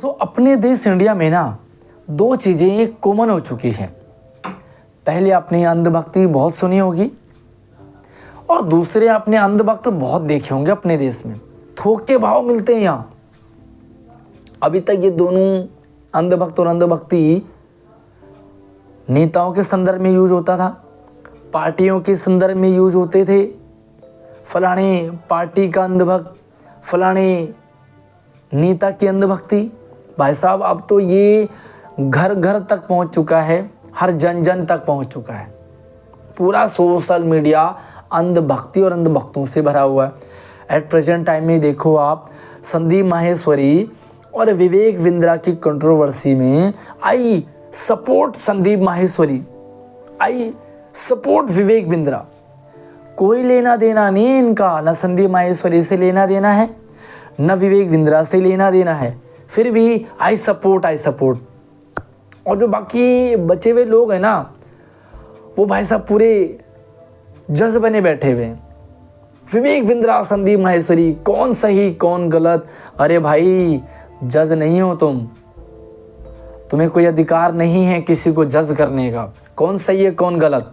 अपने देश इंडिया में ना दो चीज़ें कॉमन हो चुकी हैं। पहले आपने अंधभक्ति बहुत सुनी होगी और दूसरे आपने अंधभक्त बहुत देखे होंगे अपने देश में। थोक के भाव मिलते हैं यहाँ। अभी तक ये दोनों अंधभक्त और अंधभक्ति नेताओं के संदर्भ में यूज होता था, पार्टियों के संदर्भ में यूज होते थे। फलाने पार्टी का अंधभक्त, फलाने नेता की अंधभक्ति। भाई साहब अब तो ये घर घर तक पहुंच चुका है, हर जन जन तक पहुंच चुका है। पूरा सोशल मीडिया अंधभक्ति और अंधभक्तों से भरा हुआ है। एट प्रेजेंट टाइम में देखो आप, संदीप माहेश्वरी और विवेक बिंद्रा की कंट्रोवर्सी में I support Sandeep Maheshwari, I support Vivek Bindra. कोई लेना देना नहीं है इनका, न संदीप माहेश्वरी से लेना देना है, न विवेक बिंद्रा से लेना देना है, फिर भी आई सपोर्ट। और जो बाकी बचे हुए लोग हैं ना, वो भाई साहब पूरे जज बने बैठे हुए हैं। विवेक बिंद्रा, संदीप माहेश्वरी, कौन सही कौन गलत। अरे भाई जज नहीं हो तुम्हें कोई अधिकार नहीं है किसी को जज करने का, कौन सही है कौन गलत।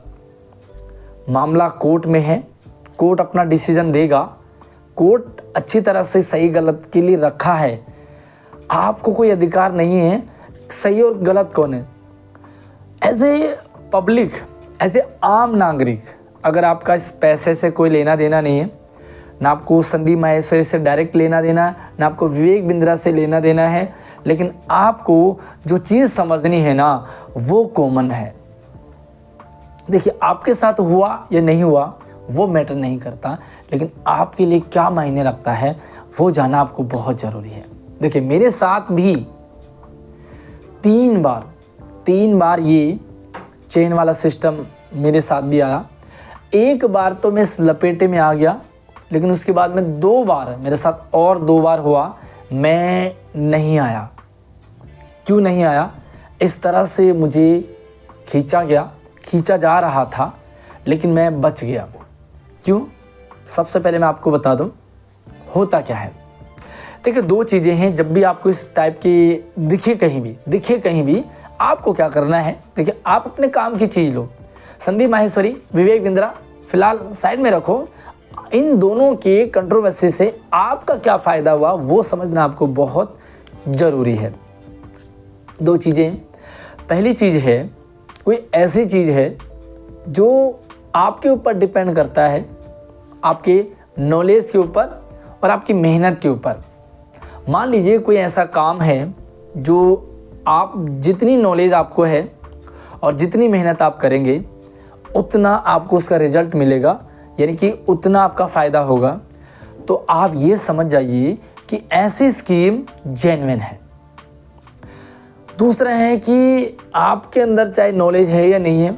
मामला कोर्ट में है, कोर्ट अपना डिसीजन देगा। कोर्ट अच्छी तरह से सही गलत के लिए रखा है। आपको कोई अधिकार नहीं है सही और गलत कौन है। As a public, as a आम नागरिक, अगर आपका इस पैसे से कोई लेना देना नहीं है, ना आपको संदीप माहेश्वरी से डायरेक्ट लेना देना है, ना आपको विवेक बिंद्रा से लेना देना है, लेकिन आपको जो चीज़ समझनी है ना वो कॉमन है। देखिए आपके साथ हुआ या नहीं हुआ वो मैटर नहीं करता, लेकिन आपके लिए क्या मायने रखता है वो जानना आपको बहुत ज़रूरी है। देखिए मेरे साथ भी तीन बार ये चेन वाला सिस्टम मेरे साथ भी आया। एक बार तो मैं इस लपेटे में आ गया, लेकिन उसके बाद में दो बार मेरे साथ और दो बार हुआ मैं नहीं आया। क्यों नहीं आया? इस तरह से मुझे खींचा जा रहा था, लेकिन मैं बच गया। क्यों? सबसे पहले मैं आपको बता दूं होता क्या है। देखिए दो चीज़ें हैं, जब भी आपको इस टाइप की दिखे कहीं भी आपको क्या करना है। देखिए आप अपने काम की चीज़ लो, संदीप माहेश्वरी, विवेक बिंद्रा फिलहाल साइड में रखो। इन दोनों के कंट्रोवर्सी से आपका क्या फ़ायदा हुआ वो समझना आपको बहुत ज़रूरी है। दो चीज़ें, पहली चीज़ है कोई ऐसी चीज़ है जो आपके ऊपर डिपेंड करता है, आपके नॉलेज के ऊपर और आपकी मेहनत के ऊपर। मान लीजिए कोई ऐसा काम है जो आप जितनी नॉलेज आपको है और जितनी मेहनत आप करेंगे उतना आपको उसका रिजल्ट मिलेगा, यानी कि उतना आपका फ़ायदा होगा। तो आप ये समझ जाइए कि ऐसी स्कीम जेन्युइन है। दूसरा है कि आपके अंदर चाहे नॉलेज है या नहीं है,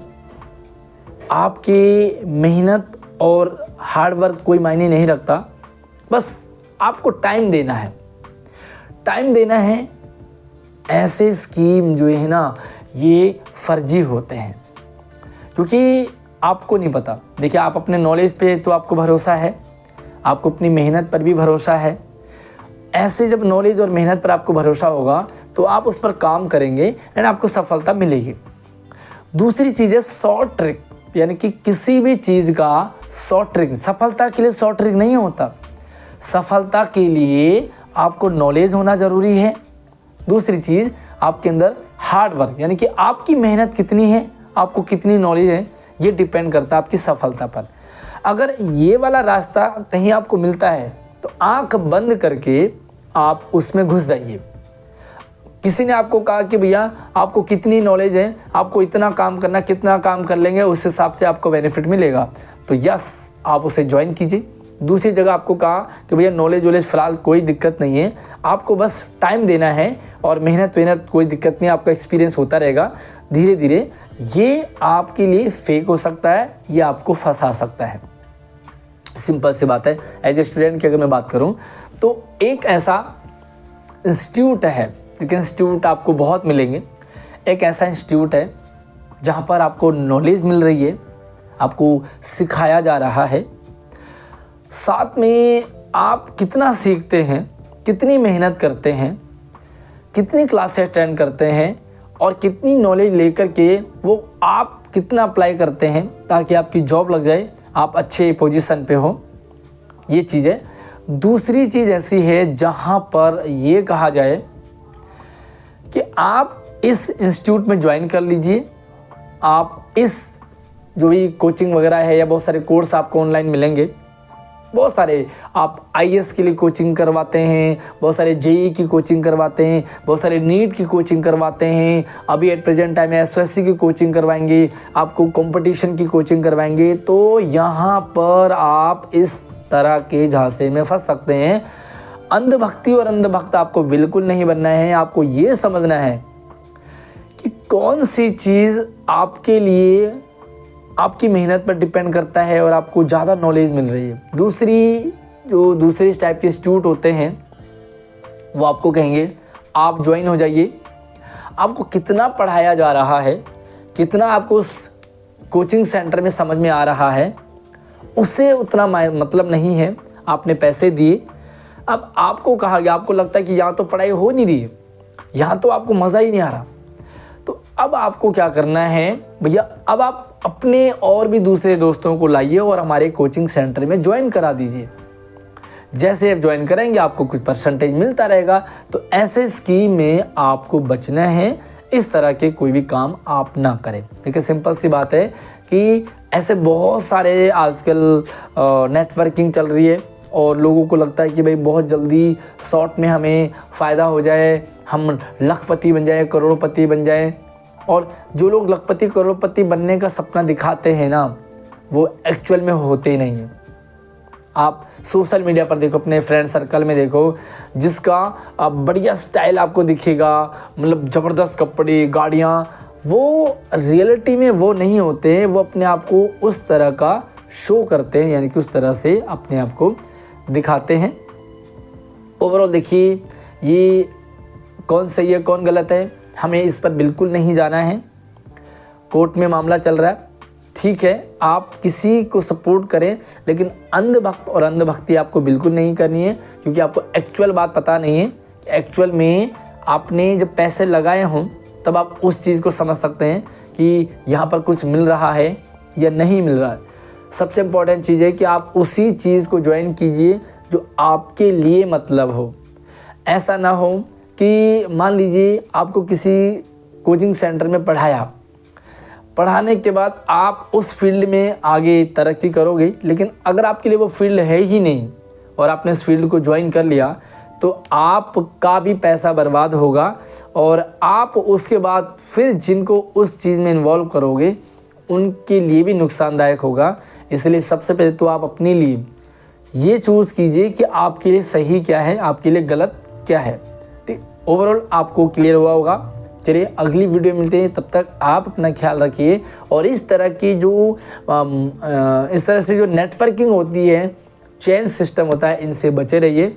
आपकी मेहनत और हार्डवर्क कोई मायने नहीं रखता, बस आपको टाइम देना है। ऐसे स्कीम जो है ना ये फर्जी होते हैं, क्योंकि आपको नहीं पता। देखिए आप अपने नॉलेज पे तो आपको भरोसा है, आपको अपनी मेहनत पर भी भरोसा है। ऐसे जब नॉलेज और मेहनत पर आपको भरोसा होगा तो आप उस पर काम करेंगे एंड आपको सफलता मिलेगी। दूसरी चीज़ है शॉर्ट ट्रिक, यानी कि किसी भी चीज़ का शॉर्ट ट्रिक। सफलता के लिए शॉर्ट ट्रिक नहीं होता। सफलता के लिए आपको नॉलेज होना ज़रूरी है। दूसरी चीज़ आपके अंदर हार्ड वर्क, यानी कि आपकी मेहनत कितनी है, आपको कितनी नॉलेज है, ये डिपेंड करता है आपकी सफलता पर। अगर ये वाला रास्ता कहीं आपको मिलता है तो आंख बंद करके आप उसमें घुस जाइए। किसी ने आपको कहा कि भैया आपको कितनी नॉलेज है, आपको इतना काम करना, कितना काम कर लेंगे उस हिसाब से आपको बेनिफिट मिलेगा, तो यस आप उसे ज्वाइन कीजिए। दूसरी जगह आपको कहा कि भैया नॉलेज फ़िलहाल कोई दिक्कत नहीं है, आपको बस टाइम देना है और मेहनत कोई दिक्कत नहीं, आपका एक्सपीरियंस होता रहेगा धीरे धीरे। ये आपके लिए फेक हो सकता है, ये आपको फंसा सकता है। सिंपल सी बात है। एज ए स्टूडेंट की अगर मैं बात करूं तो एक ऐसा इंस्टीट्यूट है, लेकिन इंस्टीट्यूट आपको बहुत मिलेंगे। एक ऐसा इंस्टीट्यूट है जहां पर आपको नॉलेज मिल रही है, आपको सिखाया जा रहा है, साथ में आप कितना सीखते हैं, कितनी मेहनत करते हैं, कितनी क्लासेस अटेंड करते हैं और कितनी नॉलेज लेकर के वो आप कितना अप्लाई करते हैं ताकि आपकी जॉब लग जाए, आप अच्छे पोजीशन पे हो, ये चीज़ है। दूसरी चीज़ ऐसी है जहाँ पर ये कहा जाए कि आप इस इंस्टीट्यूट में ज्वाइन कर लीजिए, आप इस जो भी कोचिंग वगैरह है या बहुत सारे कोर्स आपको ऑनलाइन मिलेंगे, बहुत सारे आप आईएएस के लिए कोचिंग करवाते हैं, बहुत सारे जेईई की कोचिंग करवाते हैं, बहुत सारे नीट की कोचिंग करवाते हैं, अभी एट प्रेजेंट टाइम में एसएससी की कोचिंग करवाएंगे, आपको कंपटीशन की कोचिंग करवाएंगे। तो यहाँ पर आप इस तरह के झांसे में फंस सकते हैं। अंधभक्ति और अंधभक्त आपको बिल्कुल नहीं बनना है। आपको ये समझना है कि कौन सी चीज़ आपके लिए आपकी मेहनत पर डिपेंड करता है और आपको ज़्यादा नॉलेज मिल रही है। दूसरे इस टाइप के इंस्टीट्यूट होते हैं वो आपको कहेंगे आप ज्वाइन हो जाइए, आपको कितना पढ़ाया जा रहा है, कितना आपको उस कोचिंग सेंटर में समझ में आ रहा है, उससे उतना मतलब नहीं है। आपने पैसे दिए, अब आपको कहा गया, आपको लगता है कि यहाँ तो पढ़ाई हो नहीं रही है, यहाँ तो आपको मज़ा ही नहीं आ रहा, तो अब आपको क्या करना है भैया, अब आप अपने और भी दूसरे दोस्तों को लाइए और हमारे कोचिंग सेंटर में ज्वाइन करा दीजिए। जैसे आप ज्वाइन करेंगे आपको कुछ परसेंटेज मिलता रहेगा। तो ऐसे स्कीम में आपको बचना है, इस तरह के कोई भी काम आप ना करें। देखिए सिंपल सी बात है कि ऐसे बहुत सारे आजकल नेटवर्किंग चल रही है और लोगों को लगता है कि भाई बहुत जल्दी शॉर्ट में हमें फ़ायदा हो जाए, हम लखपति बन जाए, करोड़पति बन जाए। और जो लोग लखपति करोड़पति बनने का सपना दिखाते हैं ना, वो एक्चुअल में होते ही नहीं हैं। आप सोशल मीडिया पर देखो, अपने फ्रेंड सर्कल में देखो, जिसका बढ़िया स्टाइल आपको दिखेगा, मतलब ज़बरदस्त कपड़े, गाड़ियाँ, वो रियलिटी में वो नहीं होते हैं। वो अपने आप को उस तरह का शो करते हैं, यानी कि उस तरह से अपने आप को दिखाते हैं। ओवरऑल देखिए, ये कौन सही है कौन गलत है हमें इस पर बिल्कुल नहीं जाना है। कोर्ट में मामला चल रहा है, ठीक है, आप किसी को सपोर्ट करें, लेकिन अंधभक्त और अंधभक्ति आपको बिल्कुल नहीं करनी है, क्योंकि आपको एक्चुअल बात पता नहीं है। एक्चुअल में आपने जब पैसे लगाए हों तब आप उस चीज़ को समझ सकते हैं कि यहाँ पर कुछ मिल रहा है या नहीं मिल रहा है। सबसे इम्पॉर्टेंट चीज़ है कि आप उसी चीज़ को ज्वाइन कीजिए जो आपके लिए मतलब हो। ऐसा ना हो कि मान लीजिए आपको किसी कोचिंग सेंटर में पढ़ाने के बाद आप उस फील्ड में आगे तरक्की करोगे, लेकिन अगर आपके लिए वो फील्ड है ही नहीं और आपने इस फील्ड को ज्वाइन कर लिया तो आपका भी पैसा बर्बाद होगा और आप उसके बाद फिर जिनको उस चीज़ में इन्वॉल्व करोगे उनके लिए भी नुकसानदायक होगा। इसलिए सबसे पहले तो आप अपने लिए ये चूज़ कीजिए कि आपके लिए सही क्या है, आपके लिए गलत क्या है। ठीक, ओवरऑल आपको क्लियर हुआ होगा। चलिए अगली वीडियो में मिलते हैं, तब तक आप अपना ख्याल रखिए और इस तरह की इस तरह से जो नेटवर्किंग होती है, चेन सिस्टम होता है, इनसे बचे रहिए।